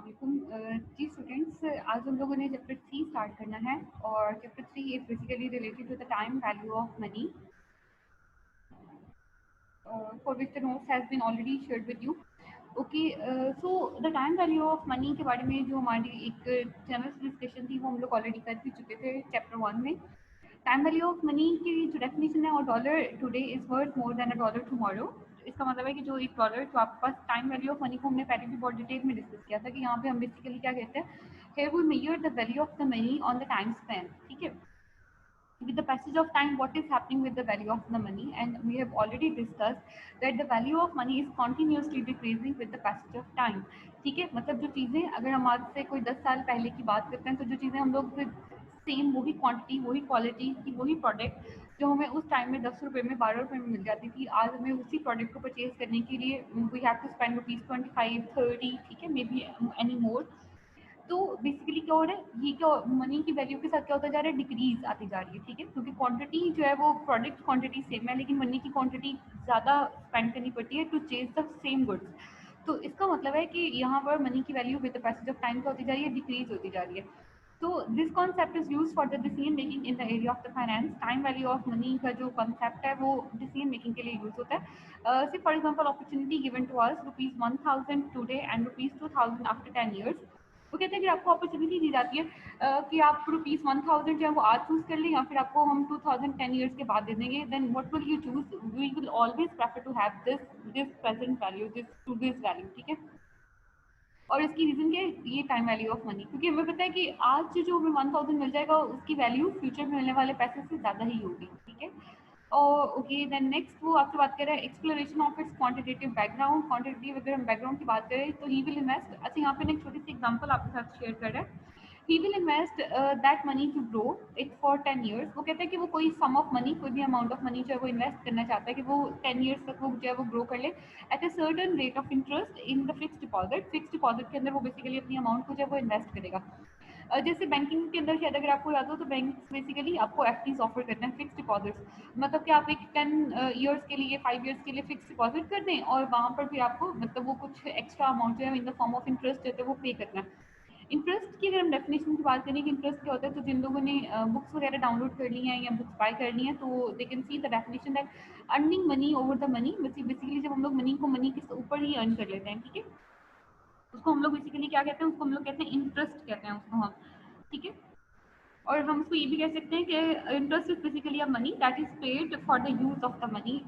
जी students, आज हम लोगों ने चैप्टर 3 स्टार्ट करना है और chapter 3 is basically related to the time value of money for which the notes has been already shared with you. Okay, so the time value of money के बारे में जो हमारी एक जनरल डिस्कशन थी वो हम लोग ऑलरेडी कर भी चुके थे चैप्टर 1 में। टाइम वैल्यू ऑफ मनी की जो डेफिनेशन है, और dollar today is worth more than a dollar tomorrow. इसका मतलब है कि जो एक डॉलर जो आपके पास टाइम वैल्यू ऑफ मनी को हमने पहले भी बहुत डिटेल में डिस्कस किया था कि यहाँ पे हम बेसिकली क्या कहते हैं, here we measure the value of the money on the time span. ठीक है, with the passage of time what is happening with the value of the money, and we have already discussed that the value of money is continuously decreasing with the passage of time. ठीक है, मतलब जो चीज़ें अगर हम आज से कोई 10 साल पहले की बात करते हैं तो जो चीज़ें हम लोग सेम वही क्वांटिटी वही क्वालिटी की वही प्रोडक्ट जो हमें उस टाइम में 10 रुपये में 12 रुपये में मिल जाती थी, आज हमें उसी प्रोडक्ट को परचेज करने के लिए वी हैव टू स्पेंड ₹25, ₹30, ठीक है, मे बी एनी मोर। तो बेसिकली क्या हो रहा है, ये क्या मनी की वैल्यू के साथ क्या होता जा रहा है, डिक्रीज आती जा रही है। ठीक है, क्योंकि क्वांटिटी जो है वो प्रोडक्ट क्वांटिटी सेम है लेकिन मनी की क्वांटिटी ज़्यादा स्पेंड करनी पड़ती है to chase the same goods. तो इसका मतलब है कि यहाँ पर मनी की value with the passage of time क्या होती जा रही है, डिक्रीज होती जा रही है। तो this concept is use for the decision making in the area of the finance. Time value of money का जो कॉन्सेप्ट है वो डिसीजन मेकिंग के लिए यूज होता है। For example, opportunity given to us ₹1000 today and ₹2000 after 10 years। वो कहते हैं कि आपको अपॉर्चुनिटी दी जाती है कि आप ₹1000 जो है वो आज चूज कर लें या फिर आपको हम 2010 years के बाद दे देंगे। Then what will you choose? We will always prefer to have this present value, this to this value. ठीक है, और इसकी रीजन क्या है, ये टाइम वैल्यू ऑफ मनी, क्योंकि हमें पता है कि आज जो हमें 1000 मिल जाएगा उसकी वैल्यू फ्यूचर में मिलने वाले पैसे से ज़्यादा ही होगी। ठीक है, और ओके, देन नेक्स्ट वो आपसे बात कर रहा है exploration of its quantitative background. Quantitative अगर हम बैकग्राउंड की बात करें तो ही विल इन्वेस्ट, अच्छा यहाँ पे एक छोटी सी एग्जांपल आपके साथ शेयर कर रहा है। He will invest that money to grow it for 10 years। वो कहता है कि वो कोई सम ऑफ मनी, कोई भी अमाउंट ऑफ मनी जो है वो इन्वेस्ट करना चाहता है कि वो 10 years तक वो जो है वो ग्रो कर ले at a certain rate of interest in the fix deposit. Fix deposit के अंदर वो बेसिकली अपनी अमाउंट को जो है वो इन्वेस्ट करेगा। जैसे बैंकिंग के अंदर शायद अगर आपको याद हो तो बैंक बेसिकली आपको एफडीज ऑफर करते हैं, फिक्स डिपॉजिट्स। मतलब कि आप एक 10 years के लिए 5 years के लिए फिक्स डिपॉजिट कर दें और वहाँ पर फिर आपको मतलब वो कुछ एक्स्ट्रा अमाउंट जो है in the form of interest जो है वो पे करना है। इंटरेस्ट की अगर हम डेफिनेशन की बात करें कि इंटरेस्ट क्या होता है, तो जिन लोगों ने बुक्स वगैरह डाउनलोड कर ली हैं या बुक्स बाय करनी है तो they can see the definition that earning money over the money. Basically जब हम लोग मनी को मनी के ऊपर ही अर्न कर लेते हैं, ठीक है, उसको हम लोग बेसिकली क्या कहते हैं, उसको हम लोग कहते हैं इंटरेस्ट कहते हैं उसको हम। ठीक है, और हम उसको ये भी कह सकते हैं कि interest is basically a money that is paid for the use of the money.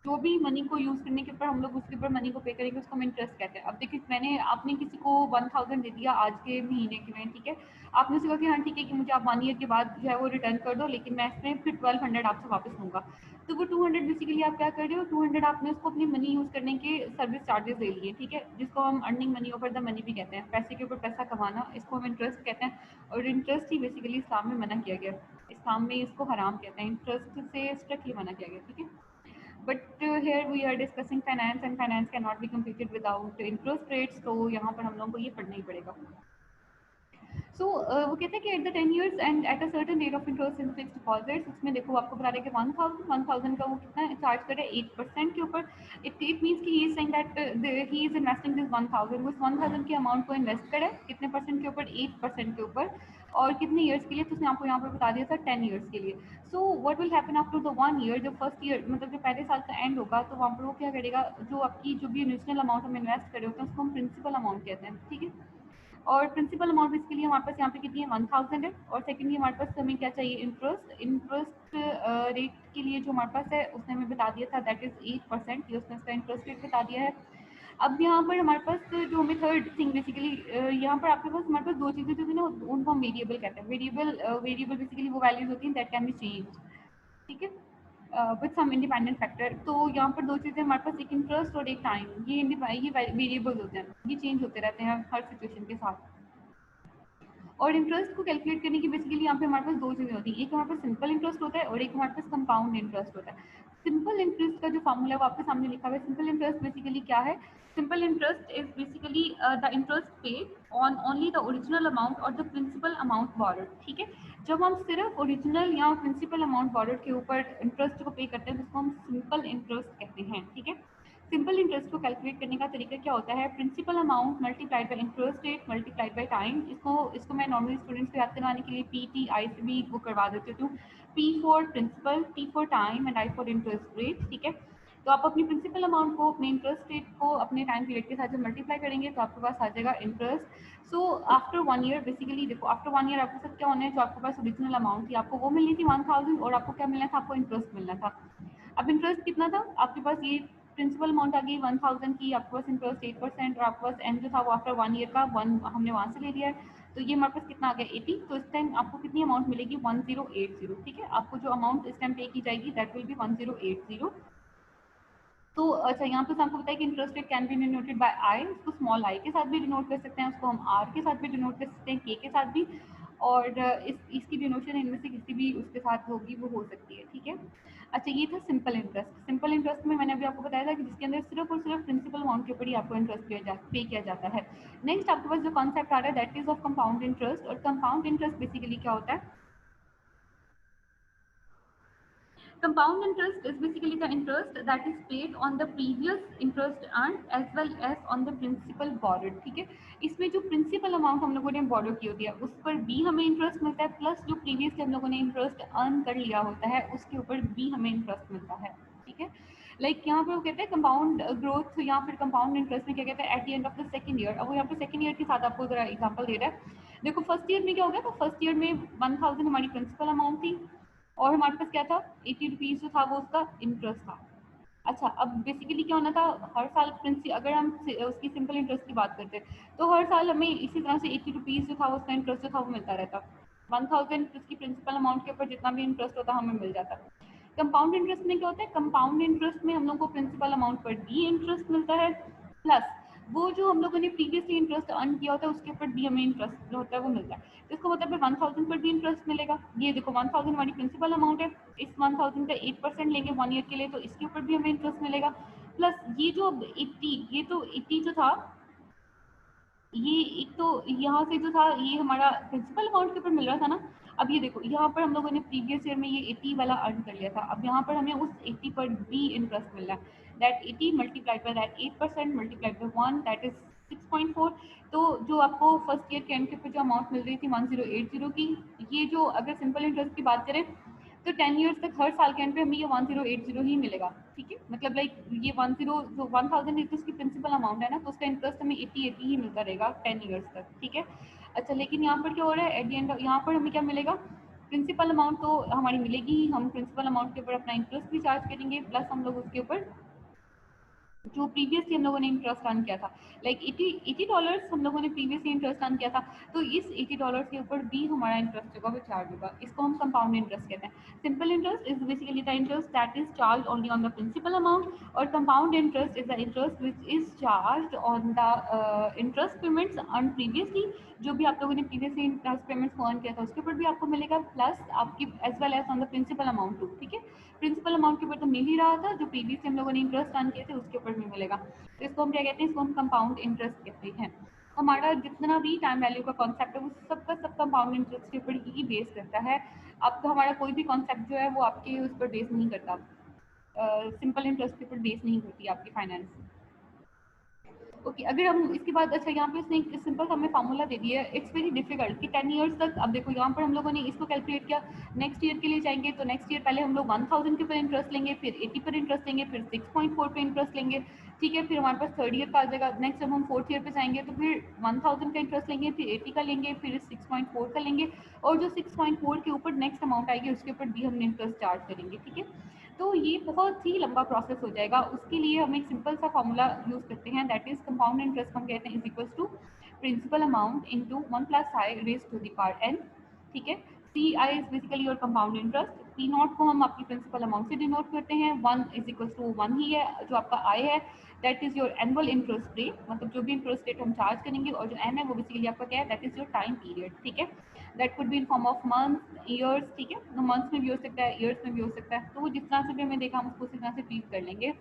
जो भी मनी को यूज करने के ऊपर हम लोग उसके ऊपर मनी को पे करेंगे उसको हम इंटरेस्ट कहते हैं। अब देखिए, आपने किसी को 1000 दे दिया आज के महीने के में, ठीक है, आपने उसको कहा कि हाँ ठीक है कि मुझे आप 1 year के बाद जो है वो रिटर्न कर दो, लेकिन मैं इसमें फिर 1200 आपसे वापस लूंगा। तो वो 200 बेसिकली आप क्या कर रहे हो, 200 आपने उसको अपनी मनी यूज करने के सर्विस चार्जेस दे लिए। ठीक है, जिसको हम earning money over the money भी कहते हैं, पैसे के ऊपर पैसा कमाना, इसको हम इंटरेस्ट कहते हैं। और इंटरेस्ट ही बेसिकली इस्लाम में मना किया गया, इस्लाम में इसको हराम कहते हैं, इंटरेस्ट से स्ट्रिक्टली मना किया गया। ठीक है, but here we are discussing finance and finance cannot be completed without interest rates, तो यहाँ पर हम लोगों को ये पढ़ना ही पड़ेगा। सो वो कहते हैं कि at the 10 years and at a certain rate of interest in fix deposits. उसमें देखो आपको बता रहे हैं कि 1000 का वो कितना चार्ज करे 8% के ऊपर। इट मीन्स कि he is saying that he is investing this 1000, उस 1000 के अमाउंट को इन्वेस्ट करे कितने परसेंट के ऊपर, 8% के ऊपर। और कितने ईयर्स के लिए, तो उसने आपको यहाँ पर बता दिया था 10 years के लिए। So what will happen after the 1 year, जो फर्स्ट ईयर मतलब जो पहले साल का एंड होगा तो वहाँ पर वो क्या करेगा, जो आपकी जो भी इनिशियल अमाउंट हम इन्वेस्ट करे होते हैं उसको हम प्रिंसिपल अमाउंट कहते हैं। ठीक है, और प्रिंसिपल अमाउंट इसके लिए हमारे पास यहाँ पे कितनी है, 1000 है। और सेकेंडली हमारे पास हमें क्या चाहिए, इंटरेस्ट। इंटरेस्ट रेट के लिए जो हमारे पास है उसने हमें बता दिया था दैट इज 8%, ये उसने इसका इंटरेस्ट रेट बता दिया है। अब यहाँ पर हमारे पास जो हमें थर्ड थिंग बेसिकली यहाँ पर आपके पास हमारे पास दो चीज़ें जो थी ना उनको हम वेरिएबल कहते हैं। वेरिएबल बेसिकली वो वैल्यूज होती हैं दैट कैन बी चेंज। ठीक है, विद सम इंडिपेंडेंट फैक्टर। तो यहाँ पर दो चीज़ें हमारे पास, एक इंटरेस्ट और एक टाइम, ये वेरिएबल्स होते हैं, ये चेंज होते रहते हैं हर सिचुएशन के साथ। और इंटरेस्ट को कैलकुलेट करने की बेसिकली यहाँ पे हमारे पास दो चीज़ें होती हैं, एक हमारे पास सिंपल इंटरेस्ट होता है और एक हमारे पास कंपाउंड इंटरेस्ट होता है। सिंपल इंटरेस्ट का जो फॉर्मूला है वो आपके सामने लिखा हुआ है। सिंपल इंटरेस्ट बेसिकली क्या है, simple interest is basically the interest paid on only the original amount और द प्रिंसिपल अमाउंट बॉरोड। ठीक है, जब हम सिर्फ ओरिजिनल या प्रिंसिपल अमाउंट बॉरोड के ऊपर इंटरेस्ट को पे करते हैं तो उसको हम सिंपल इंटरेस्ट कहते हैं। ठीक है, सिंपल इंटरेस्ट को कैलकुलेट करने का तरीका क्या होता है, principal amount multiplied by interest rate multiplied by time. इसको मैं नॉर्मली स्टूडेंट्स को याद करवाने के लिए PTI से भी वो करवा देती हूँ। P for principal, T for time and I for interest rate. ठीक है, तो आप अपनी प्रिंसिपल अमाउंट को अपने इंटरेस्ट रेट को अपने टाइम पीरियड के साथ जब मल्टीप्लाई करेंगे तो आपके पास आ जाएगा interest. So after 1 year, basically देखो आफ्टर 1 ईयर आपके साथ क्या होना है, जो आपके पास ओरिजिनल अमाउंट थी आपको वो मिलनी थी 1000, और आपको क्या मिलना था, आपको इंटरेस्ट मिलना था। अब इंटरेस्ट कितना था आपके पास, ये प्रिंसिपल अमाउंट आ गई 1000 की, आपके पास इंटरेस्ट 8%, और आपके पास एंड जो था वो आफ्टर 1 ईयर का 1 हमने वहाँ से ले लिया है, तो ये हमारे पास कितना आ गया 80। तो इस टाइम आपको कितनी अमाउंट मिलेगी 1080। ठीक है, आपको जो अमाउंट इस टाइम पे की जाएगी दैट विल बी 1080। तो अच्छा, यहाँ पे आपको बताया कि interest rate can be denoted by I, उसको स्मॉल आई के साथ भी डिनोट कर सकते हैं, उसको हम आर के साथ भी डिनोट कर सकते हैं, के साथ भी, और इसकी डिनोशन इनमें से किसी भी उसके साथ होगी वो हो सकती है। ठीक है, अच्छा ये था सिंपल इंटरेस्ट। सिंपल इंटरेस्ट में मैंने अभी आपको बताया था कि जिसके अंदर सिर्फ और सिर्फ प्रिंसिपल अमाउंट के ऊपर ही आपको इंटरेस्ट पे किया जाता है। नेक्स्ट आपके पास जो कॉन्सेप्ट आ रहा है that is of compound interest. और कंपाउंड इंटरेस्ट बेसिकली क्या होता है, compound interest is basically the interest that is paid on the previous interest earned as well as on the principal borrowed। ठीक है, इसमें जो प्रिंसिपल अमाउंट हम लोगों ने बोरो की होती है उस पर भी हमें इंटरेस्ट मिलता है, प्लस जो प्रीवियसली हम लोगों ने इंटरेस्ट अर्न कर लिया होता है उसके ऊपर भी हमें इंटरेस्ट मिलता है। ठीक है, लाइक यहाँ पे वो कहते हैं कंपाउंड ग्रोथ या फिर कंपाउंड इंटरेस्ट में क्या कहते हैं, at the end of the second year. अब वो यहाँ पे सेकंड ईयर के साथ आपको जरा एग्जांपल दे रहा है। देखो फर्स्ट ईयर में क्या हो गया, तो फर्स्ट ईयर में 1000 हमारी प्रिंसिपल अमाउंट थी, और हमारे पास क्या था 80 रुपीज़ जो था वो उसका इंटरेस्ट था। अच्छा, अब बेसिकली क्या होना था, हर साल अगर हम उसकी सिंपल इंटरेस्ट की बात करते हैं तो हर साल हमें इसी तरह से 80 रुपीज़ जो था उसका इंटरेस्ट जो था वो मिलता रहता। 1000 उसकी प्रिंसिपल अमाउंट के ऊपर जितना भी इंटरेस्ट होता हमें मिल जाता। कंपाउंड इंटरेस्ट में क्या होता है, कंपाउंड इंटरेस्ट में हम लोग को प्रिंसिपल अमाउंट पर भी इंटरेस्ट मिलता है, प्लस वो जो हम लोगों ने प्रीवियसली इंटरेस्ट अर्न किया होता है उसके ऊपर भी हमें इंटरेस्ट जो होता है वो मिलता है। तो इसको मतलब 1000 पर भी इंटरेस्ट मिलेगा। ये देखो 1000 हमारी प्रिंसिपल अमाउंट है, इस 1000 का 8% लेंगे 1 ईयर के लिए, तो इसके ऊपर भी हमें इंटरेस्ट मिलेगा। प्लस ये जो 80, ये तो 80 जो था, ये एक तो यहाँ से जो था ये हमारा प्रिंसिपल अमाउंट के ऊपर मिल रहा था ना। अब ये देखो यहाँ पर हम लोगों ने प्रीवियस ईयर में ये 80 वाला अर्न कर लिया था, अब यहाँ पर हमें उस 80 पर भी इंटरेस्ट मिल रहा है। That 80 multiplied by that 8% multiplied by 1 that is 6.4। तो जो आपको फर्स्ट ईयर के एंड के ऊपर जो अमाउंट मिल रही थी 1080 की, ये जो अगर सिंपल इंटरेस्ट की बात करें तो 10 ईयर्स तक हर साल के एंड पे हमें ये 1080 ही मिलेगा। ठीक है, मतलब लाइक ये 10 जो 1000 एक उसकी प्रिंसिपल अमाउंट है ना, तो उसका इंटरेस्ट हमें 80 ही मिलता रहेगा 10 ईयर्स तक। ठीक है, अच्छा लेकिन यहाँ पर क्या हो रहा है, एट द एंड यहाँ पर हमें क्या मिलेगा, प्रिंसिपल अमाउंट तो हमारी मिलेगी ही, हम प्रिंसिपल अमाउंट के ऊपर अपना इंटरेस्ट भी चार्ज करेंगे, प्लस हम लोग उसके ऊपर जो प्रीवियसली हम लोगों ने इंटरेस्ट अर्न किया था, लाइक $80 हम लोगों ने प्रीवियसली इंटरेस्ट अर्न किया था, तो इस $80 के ऊपर भी हमारा इंटरेस्ट होगा वो चार्ज होगा। इसको हम कंपाउंड इंटरेस्ट कहते हैं। Simple interest is basically the interest that is charge only on the principal amount, और compound interest is the interest which is charge on the interest payments earn previously. जो भी आप लोगों ने प्रीवियसली इंटरेस्ट पेमेंट्स को earn किया था उसके ऊपर भी आपको मिलेगा, प्लस आपकी as well as on the principal amount too. ठीक है, प्रिंसिपल अमाउंट के ऊपर तो मिल ही रहा था, जो प्रीवियसली हम लोगों ने इंटरेस्ट अर्न किए थे उसके ऊपर भी मिलेगा। तो इसको हम क्या कहते हैं, इसको हम कंपाउंड इंटरेस्ट कहते हैं। हमारा जितना भी टाइम वैल्यू का कॉन्सेप्ट है वो सबका सब कंपाउंड इंटरेस्ट के ऊपर ही बेस करता है। अब तो हमारा कोई भी कॉन्सेप्ट जो है वो आपके उस पर बेस नहीं करता, सिंपल इंटरेस्ट के ऊपर बेस नहीं करती आपकी फाइनेंस। ओके, अगर हम इसके बाद, अच्छा यहाँ पे उसने एक सिंपल हमें फार्मूला दे दिया है, इट्स वेरी डिफिकल्ट कि 10 ईयर्स तक। अब देखो यहाँ पर हम लोगों ने इसको कैलकुलेट किया, नेक्स्ट ईयर के लिए जाएंगे तो नेक्स्ट ईयर पहले हम लोग 1000 के ऊपर इंटरेस्ट लेंगे, फिर 80 पर इंटरेस्ट लेंगे, फिर 6.4 पे इंटरेस्ट लेंगे। ठीक है, फिर हमारे पास थर्ड ईयर का आ जाएगा, नेक्स्ट जब हम फोर्थ ईयर पे जाएंगे तो फिर 1000 का इंटरेस्ट लेंगे, फिर 80 का लेंगे, फिर 6.4 का लेंगे, और जो 6.4 के ऊपर नेक्स्ट अमाउंट आएगी उसके ऊपर भी हम इंटरेस्ट चार्ज करेंगे। ठीक है, तो ये बहुत ही लंबा प्रोसेस हो जाएगा। उसके लिए हम एक सिंपल सा फॉर्मूला यूज करते हैं, दैट इज कंपाउंड इंटरेस्ट हम कहते हैं is equals to principal amount into 1 plus I raise to the power n। ठीक है, C I is basically your compound interest, P naught को हम आपकी प्रिंसिपल अमाउंट से डिनोट करते हैं, 1 इज इक्वल्स टू 1 ही है जो आपका आई है, that is your annual interest rate, मतलब जो भी इंटरेस्ट रेट हम चार्ज करेंगे, और जो एन है वो बेसिकली आपका क्या है, that is your time period. ठीक है, that could be in form of month years. ठीक है, तो मंथ्स में भी हो सकता है, ईयर्स में भी हो सकता है, तो वो जिस तरह से भी हमें देखा हम उसको उसी तरह से ट्रीट कर लेंगे।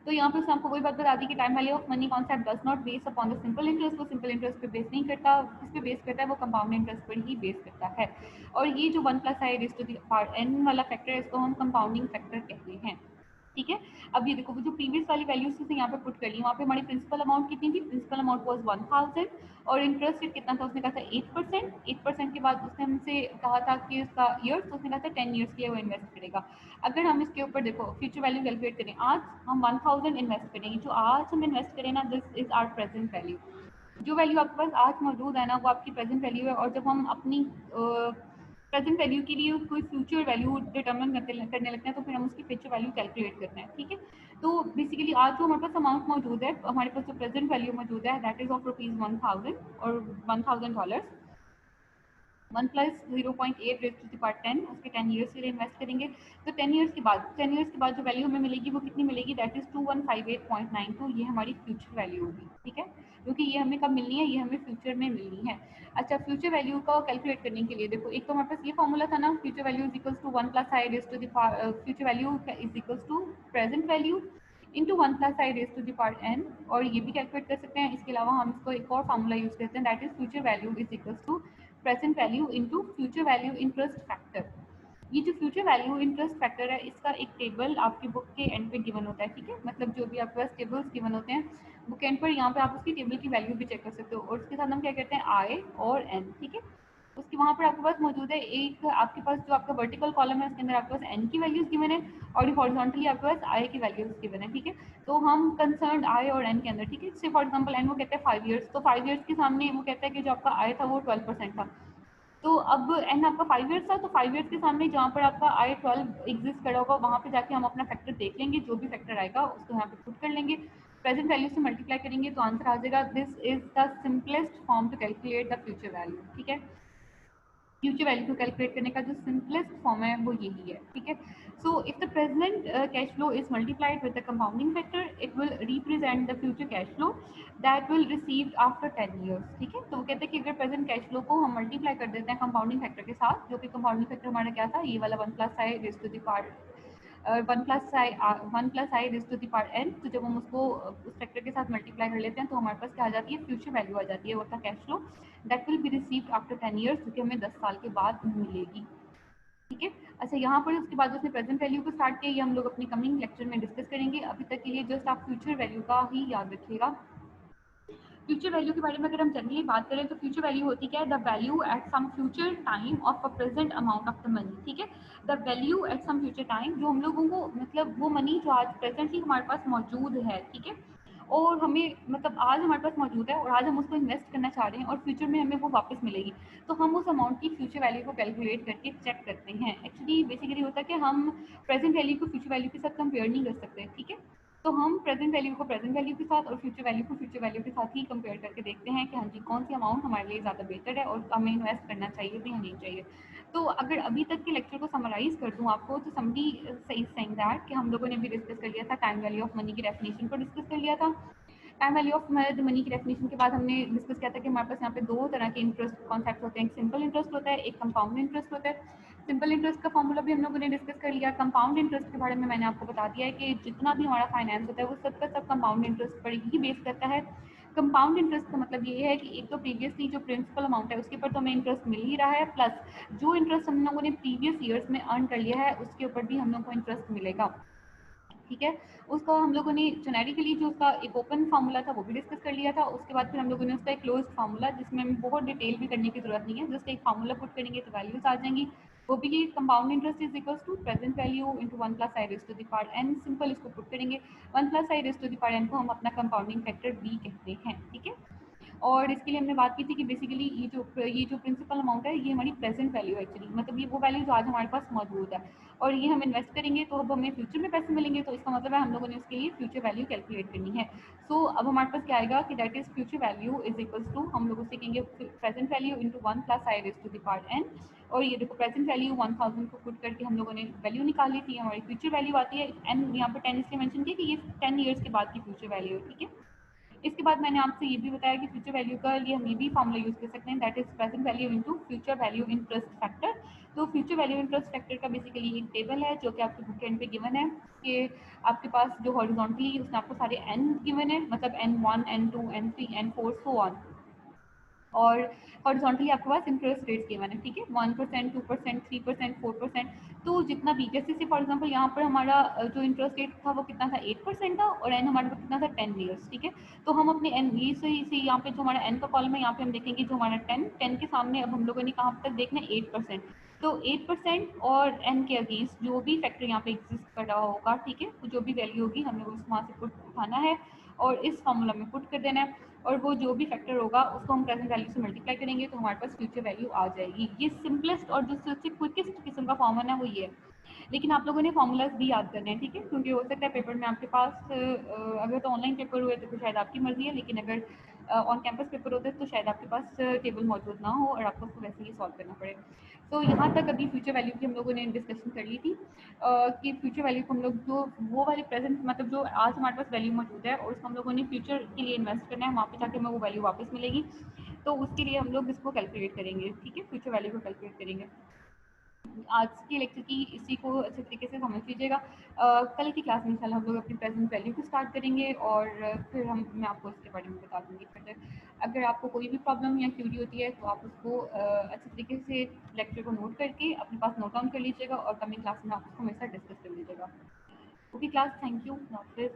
तो यहाँ पे उसने आपको वही बात बता दी कि time value of money concept does not base upon the simple interest, वो सिंपल इंटरेस्ट पे बेस नहीं करता, किस पे बेस करता है, वो कंपाउंड इंटरेस्ट पर ही बेस करता है। और ये जो 1 plus i raise to the power n वाला फैक्टर है इसको हम कंपाउंडिंग फैक्टर कहते हैं। ठीक है। अब ये देखो वो जो प्रीवियस वाली वैल्यूज थी यहाँ पे पुट कर ली, वहाँ पे हमारी प्रिंसिपल अमाउंट कितनी थी, प्रिंसिपल अमाउंट वाज 1000 और इंटरेस्ट रेट कितना था, उसने कहा था 8%। 8% के बाद उसने हमसे कहा था कि उसका ईयर्स, तो उसने कहा था 10 ईयर्स के लिए वो इन्वेस्ट करेगा। अगर हम इसके ऊपर देखो फ्यूचर वैल्यू कैलकुलेट करें, आज हम 1000 इन्वेस्ट करेंगे, जो आज हम इन्वेस्ट करें ना, this is our present value. जो वैल्यू आपके पास आज मौजूद है ना, वो आपकी प्रेजेंट वैल्यू है। और जब हम अपनी प्रेजेंट वैल्यू के लिए कोई फ्यूचर वैल्यू डिटर्मिन करने लगते हैं, तो फिर हम उसकी फ्यूचर वैल्यू कैलकुलेट करते हैं। ठीक है, तो बेसिकली आज जो हमारे पास अमाउंट मौजूद है, हमारे पास जो प्रेजेंट वैल्यू मौजूद है, दैट इज ऑफ ₹1000 और $1000। 1 plus 0.8 raise to the power 10, उसके 10 ईयर्स के लिए इन्वेस्ट करेंगे। तो 10 ईयर्स के बाद जो वैल्यू हमें मिलेगी वो कितनी मिलेगी, दैट इज 2158.92। ये हमारी फ्यूचर वैल्यू होगी। ठीक है, क्योंकि ये हमें कब मिलनी है, ये हमें फ्यूचर में मिलनी है। अच्छा, फ्यूचर वैल्यू का कैलकुलेट करने के लिए देखो, एक तो हमारे पास ये फॉर्मूला था ना, future value is equals to 1 plus I raise to the power, future value is equals to present value into 1 plus I raise to the power n, और ये भी कैलकुलेट कर सकते हैं। इसके अलावा हम इसको एक और फॉर्मूला यूज करते हैं, that is future value is equals to present value into future value interest factor. ये जो फ्यूचर वैल्यू इंटरेस्ट फैक्टर है, इसका एक टेबल आपकी बुक के एंड पे गिवन होता है। ठीक है, मतलब जो भी आपके पास टेबल्स गिवन होते हैं बुक एंड पर, यहाँ पे आप उसकी टेबल की वैल्यू भी चेक कर सकते हो। और उसके साथ हम क्या कहते हैं, आई और एन। ठीक है, उसके वहाँ पर आपके पास मौजूद है एक, आपके पास जो आपका वर्टिकल कॉलम है उसके अंदर आपके पास एन की वैल्यूज गिवन है, और हॉरिजॉन्टली आपके पास आई की वैल्यूज गिवन है। ठीक है, तो हम कंसर्न आई और एन के अंदर, ठीक है, जैसे फॉर एग्जाम्पल एन वो कहते हैं 5 ईयर्स, तो 5 ईयर्स के सामने वो कहता है कि जो आपका आई था वो 12% था। तो अब एन आपका 5 ईयर्स था, तो 5 ईयर्स के सामने जहाँ पर आपका आई 12 एग्जिस्ट करा होगा, वहाँ पे जाके हम अपना फैक्टर देख लेंगे, जो भी फैक्टर आएगा उसको यहाँ पे पुट कर लेंगे, प्रेजेंट वैल्यू से मल्टीप्लाई करेंगे, तो आंसर आ जाएगा। This is the simplest form to calculate the future value. ठीक है, फ्यूचर वैल्यू को कैलकुलेट करने का जो सिंपलेस्ट फॉर्म है वो यही है। ठीक है, so if the present cash flow is multiplied with the compounding factor, it will represent the future cash flow that will receive after 10 years. ठीक है, तो वो कहते हैं कि अगर प्रेजेंट कैश फ्लो को हम मल्टीप्लाई कर देते हैं कंपाउंडिंग फैक्टर के साथ, जो कि कंपाउंडिंग फैक्टर हमारा क्या था, ये वाला 1 plus I raise to the power 1 plus I raise to the power n. तो जब हम उसको उस फैक्टर के साथ मल्टीप्लाई कर लेते हैं, तो हमारे पास क्या आ जाती है, फ्यूचर वैल्यू आ जाती है, वो था cash flow that will be received after 10 years, जो कि हमें 10 साल के बाद मिलेगी। ठीक है, अच्छा यहाँ पर उसके बाद उसने प्रेजेंट वैल्यू को स्टार्ट किया, ये हम लोग अपने कमिंग लेक्चर में डिस्कस करेंगे। अभी तक के लिए जस्ट आप फ्यूचर वैल्यू का ही याद रखिएगा। फ्यूचर वैल्यू के बारे में अगर हम जनरली बात करें, तो फ्यूचर वैल्यू होती क्या है, the value at some future time of a present amount of the money. ठीक है, the value at some future time, जो हम लोगों को मतलब वो मनी जो आज प्रेजेंटली हमारे पास मौजूद है। ठीक है, और हमें मतलब आज हमारे पास मौजूद है और आज हम उसको इन्वेस्ट करना चाह रहे हैं और फ्यूचर में हमें वो वापस मिलेगी, तो हम उस अमाउंट की फ्यूचर वैल्यू को कैलकुलेट करके चेक करते हैं। एक्चुअली बेसिकली होता है कि हम प्रेजेंट वैल्यू को फ्यूचर वैल्यू के साथ कंपेयर नहीं कर सकते। ठीक है, तो हम प्रेजेंट वैल्यू को प्रेजेंट वैल्यू के साथ और फ्यूचर वैल्यू को फ्यूचर वैल्यू के साथ ही कंपेयर करके देखते हैं कि हाँ जी कौन सी अमाउंट हमारे लिए ज़्यादा बेहतर है और हमें इन्वेस्ट करना चाहिए भी या नहीं चाहिए। तो अगर अभी तक के लेक्चर को समराइज कर दूँ आपको, तो समरी सही सेइंग दैट कि हम लोगों ने भी डिस्कस कर लिया था टाइम वैल्यू ऑफ मनी की डेफिनेशन को डिस्कस कर लिया था। टाइम वैल्यू ऑफ मनी की डेफिनेशन के बाद हमने डिस्कस किया था कि हमारे पास यहाँ पे दो तरह के इंटरेस्ट कॉन्सेप्ट होते हैं, एक सिंपल इंटरेस्ट होता है, एक कंपाउंड इंटरेस्ट होता है। सिंपल इंटरेस्ट का फॉर्मूला भी हम लोगों ने डिस्कस कर लिया। कंपाउंड इंटरेस्ट के बारे में मैंने आपको बता दिया है कि जितना भी हमारा फाइनेंस होता है वो सब का सब कंपाउंड इंटरेस्ट पर ही बेस करता है। कंपाउंड इंटरेस्ट का मतलब ये है कि एक तो प्रीवियसली जो प्रिंसिपल अमाउंट है उसके ऊपर तो हमें इंटरेस्ट मिल ही रहा है, प्लस जो इंटरेस्ट हम लोगों ने प्रीवियस ईयर्स में अर्न कर लिया है उसके ऊपर भी हम लोग को इंटरेस्ट मिलेगा। ठीक है, उसको हम लोगों ने जेनेरिकली जो उसका एक ओपन फार्मूला था वो भी डिस्कस कर लिया था। उसके बाद फिर हम लोगों ने उसका एक क्लोज्ड फार्मूला, जिसमें हमें बहुत डिटेल भी करने की जरूरत नहीं है, जस्ट एक फार्मूला पुट करेंगे तो वैल्यूज आ जाएंगी। वो भी ये compound interest is equals to present value into 1 plus I raise to the power n. Simple इसको पुट करेंगे, 1 plus I raise to the power n को हम अपना कंपाउंडिंग फैक्टर बी कहते हैं। ठीक है, और इसके लिए हमने बात की थी कि बेसिकली ये जो प्रिंसिपल अमाउंट है ये हमारी प्रेजेंट वैल्यू है एक्चुअली, मतलब ये वो वैल्यू जो आज हमारे पास मौजूद है और ये हम इन्वेस्ट करेंगे तो अब हमें फ्यूचर में पैसे मिलेंगे, तो इसका मतलब है हम लोगों ने उसके लिए फ्यूचर वैल्यू कैलकुलेट करनी है। सो अब हमारे पास क्या आएगा कि that is future value is equals to, हम लोग उससे कहेंगे present value into 1 plus I raise to the power n. और ये देखो प्रेजेंट वैल्यू 1000 को पुट करके हम लोगों ने वैल्यू निकाली थी, हमारी फ्यूचर वैल्यू आती है एन, यहाँ पर 10 इसलिए मेंशन किया कि ये 10 ईयर्स के बाद की फ्यूचर वैल्यू है। ठीक है, इसके बाद मैंने आपसे ये भी बताया कि फ्यूचर वैल्यू का लिए हम ये भी फॉर्मूला यूज कर सकते हैं, that is present value into future value interest factor. तो फ्यूचर वैल्यू इंटरेस्ट फैक्टर का बेसिकली एक टेबल है जो कि आपके बुक एंड पे गिवन है कि आपके पास जो हॉरिजॉन्टली उसमें आपको सारे एन गिवन है, मतलब N1 N2 N3 N4 so on, और हॉरिजॉन्टली आपके पास इंटरेस्ट रेट गिवन है, ठीक है, 1%, 2%, 3%, 4%। तो जितना भी, जैसे से फॉर एग्जांपल यहाँ पर हमारा जो इंटरेस्ट रेट था वो कितना था, 8% था, और एन हमारे पास कितना था, 10 ईयर्स, ठीक है। तो हम अपने एन ये से यहाँ पे जो हमारा एन का कॉलम है, यहाँ पे हम देखेंगे जो हमारा 10 के सामने अब हम लोगों ने कहाँ तक देखना है, 8%। तो 8% और एन के अगेंस्ट जो भी फैक्टर यहाँ पे एग्जिस्ट कर रहा होगा, ठीक है, तो जो भी वैल्यू होगी हमें उस वहाँ से पुट उठाना है और इस फॉर्मूला में पुट कर देना है, और वो जो भी फैक्टर होगा उसको हम प्रेजेंट वैल्यू से मल्टीप्लाई करेंगे तो हमारे पास फ्यूचर वैल्यू आ जाएगी। ये सिंपलेस्ट और जो सबसे क्विकेस्ट किस्म का फॉर्मूला है वो ये है। लेकिन आप लोगों ने फॉर्मूलाज भी याद करने हैं, ठीक है, क्योंकि हो सकता है पेपर में आपके पास अगर तो ऑनलाइन पेपर हुए तो शायद आपकी मर्जी है, लेकिन अगर ऑन कैंपस पेपर होते हैं तो शायद आपके पास टेबल मौजूद ना हो और आपको उसको वैसे ही सॉल्व करना पड़े। तो यहाँ तक अभी फ्यूचर वैल्यू की हम लोगों ने डिस्कशन कर ली थी कि फ्यूचर वैल्यू को हम लोग जो वो वाले प्रेजेंट मतलब जो आज हमारे पास वैल्यू मौजूद है और उसको हम लोगों ने फ्यूचर के लिए इन्वेस्ट करना है, वहाँ पे जाके हमें वो वैल्यू वापस मिलेगी। तो उसके लिए हम लोग इसको कैलकुलेट करेंगे, ठीक है, फ्यूचर वैल्यू को कैलकुलेट करेंगे। आज के लेक्चर की इसी को अच्छे तरीके से समझ लीजिएगा। कल की क्लास में इंशाल्लाह हम लोग अपनी प्रेजेंट वैल्यू को स्टार्ट करेंगे और फिर मैं आपको इसके बारे में बता दूँगी फर्दर। अगर आपको कोई भी प्रॉब्लम या क्यूरी होती है तो आप उसको अच्छे तरीके से लेक्चर को नोट करके अपने पास नोट डाउन कर लीजिएगा और कमिंग क्लास में आप उसको मेरे साथ डिस्कस कर लीजिएगा। ओके क्लास, थैंक यू, हाफिज़।